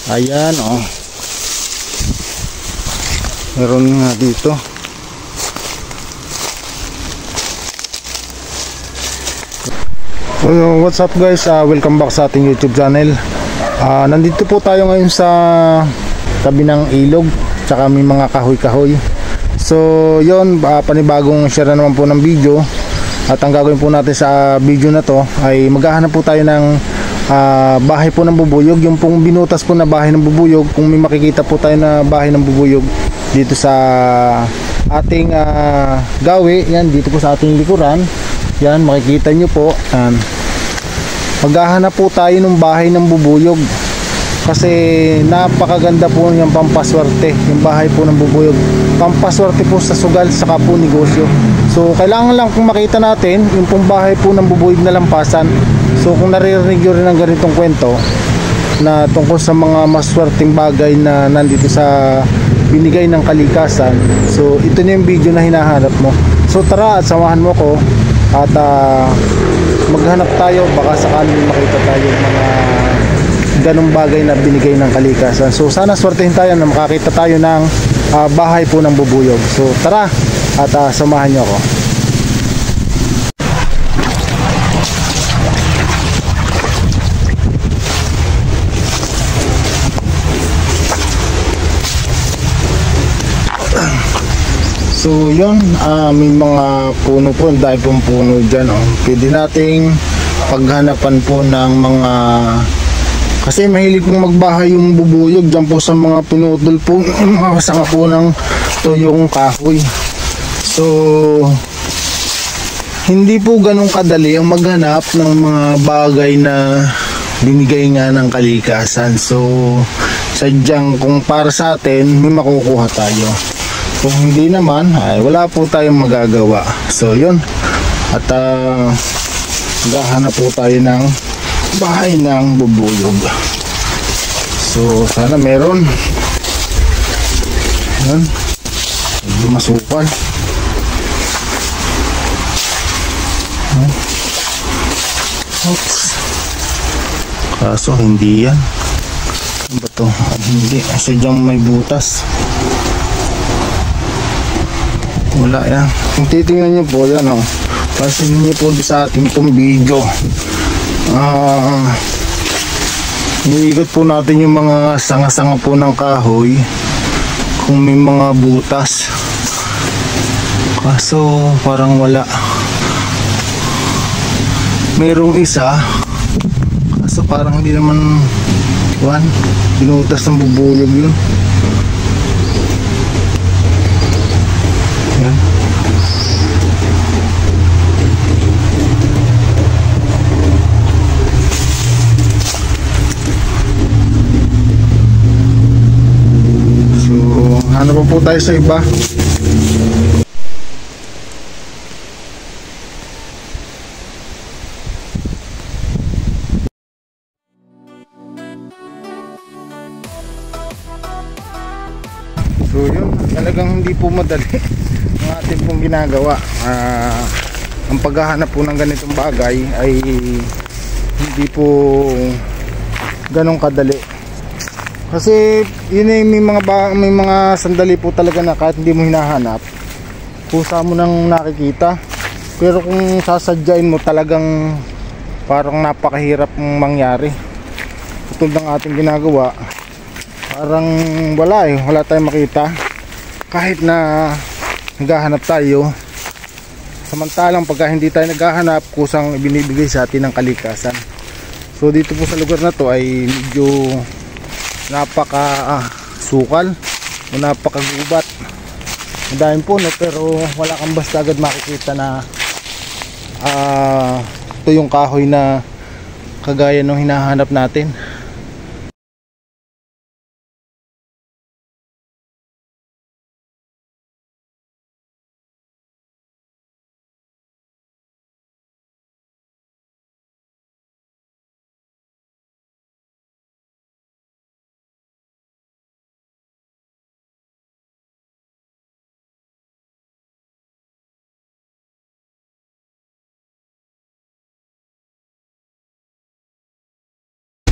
Ayan, oh. Meron nga dito. So, what's up guys? Welcome back sa ating YouTube channel. Nandito po tayo ngayon sa tabi ng ilog, tsaka may mga kahoy-kahoy. So, yon, panibagong share na naman po ng video. At ang gagawin po natin sa video na to ay maghahanap po tayo ng bahay po ng bubuyog. Yung pong binutas po na bahay ng bubuyog. Kung may makikita po tayo na bahay ng bubuyog dito sa ating gawi, yan, dito po sa ating likuran, yan, makikita nyo po. Maghahanap po tayo ng bahay ng bubuyog kasi napakaganda po yung pampaswerte, yung bahay po ng bubuyog, pampaswerte po sa sugal saka po negosyo. So kailangan lang kung makita natin yung pong bahay po ng bubuyog na lampasan. So kung naririnig nyo rin ang ganitong kwento na tungkol sa mga maswerteng bagay na nandito sa binigay ng kalikasan, so ito na yung video na hinahanap mo. So tara at samahan mo ko at maghanap tayo, baka sakaling makita tayo mga ganong bagay na binigay ng kalikasan. So sana swertehin tayo na makakita tayo ng bahay po ng bubuyog. So tara at samahan nyo ako. So yun, may mga puno po, dahil pong puno dyan, oh. Pwede nating paghanapan po ng mga, kasi mahilig kong magbahay yung bubuyog dyan po sa mga pinutol po, mga sanga po ng tuyong kahoy. So hindi po ganun kadali ang maghanap ng mga bagay na binigay nga ng kalikasan. So sadyang kung para sa atin may makukuha tayo, kung hindi naman ay wala po tayong magagawa. So yun, at gahanap po tayo ng bahay ng bubuyog. So sana meron. Yan, medyo masukal. Oops, kaso hindi yan. Ano ba to? Hindi, sadyang may butas. Wala yan. Kung titingnan nyo po yan, oh, pasin nyo po sa ating pong video, niigot po natin yung mga sanga-sanga po ng kahoy kung may mga butas, kaso parang wala. Merong isa, kaso parang hindi naman binutas ng bubuyog yun. Yan. So, ano pa po tayo sa iba? So yun, talagang hindi po madali ang ating pong ginagawa. Ang paghahanap po ng ganitong bagay ay hindi po ganong kadali. Kasi yun ay may mga sandali po talaga na kahit hindi mo hinahanap, kusa mo nang nakikita. Pero kung sasadyain mo, talagang parang napakahirap mangyari. Tutulad ng ating ginagawa, parang wala tayong makita kahit na naghahanap tayo. Samantalang pagka hindi tayo naghahanap, kusang binibigay sa atin ng kalikasan. So dito po sa lugar na to ay medyo napaka sukal o napakagubat. Madaming puno pero wala kang basta agad makikita na ito yung kahoy na kagaya ng hinahanap natin.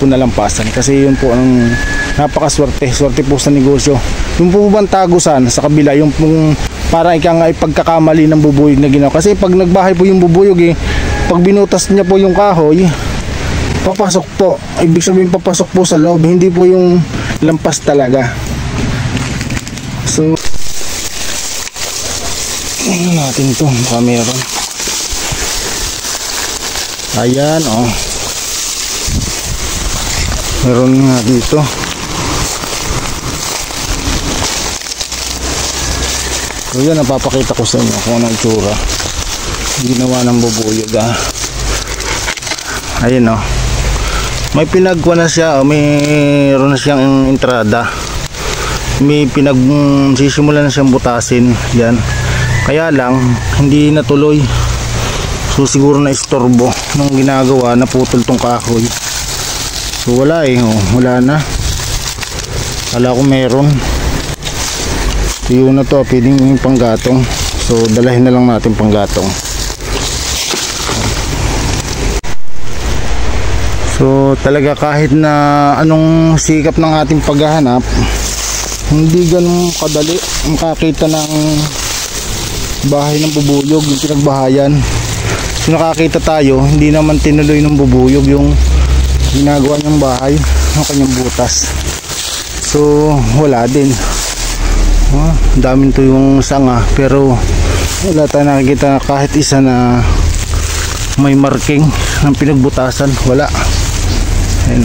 po nalampasan kasi yun po ang napakaswerte, swerte po sa negosyo. Yung po bang tagusan sa kabila, yung pong parang ika nga ipagkakamali ng bubuyog na ginawa. Kasi pag nagbahay po yung bubuyog pag binutas niya po yung kahoy, papasok po. Ibig sabihin papasok po sa loob, hindi po yung lampas talaga. So ano natin ito, baka meron. Ayan, oh. Meron nga dito. So yan, napapakita ko sa inyo kung anong itsura ginawa ng bubuyog. Ayun, oh. May pinagwa na siya, mayroon na siyang entrada. May sisimula na siyang butasin. Yan. Kaya lang hindi natuloy. So siguro na istorbo nung ginagawa, naputol tong kahoy. So wala wala na. Kala ko meron. Yun na to, pwedeng panggatong. So dalahin na lang natin panggatong. So talaga kahit na anong sikap ng ating paghahanap, hindi ganun kadali makakita ng bahay ng bubuyog, yung pinagbahayan. So nakakita tayo, hindi naman tinuloy ng bubuyog yung ginagawa niyang bahay, ng kanyang butas. So wala din. Daming to yung sanga, pero wala tayong nakikita kahit isa na may marking ng pinagbutasan. Wala. Ayun,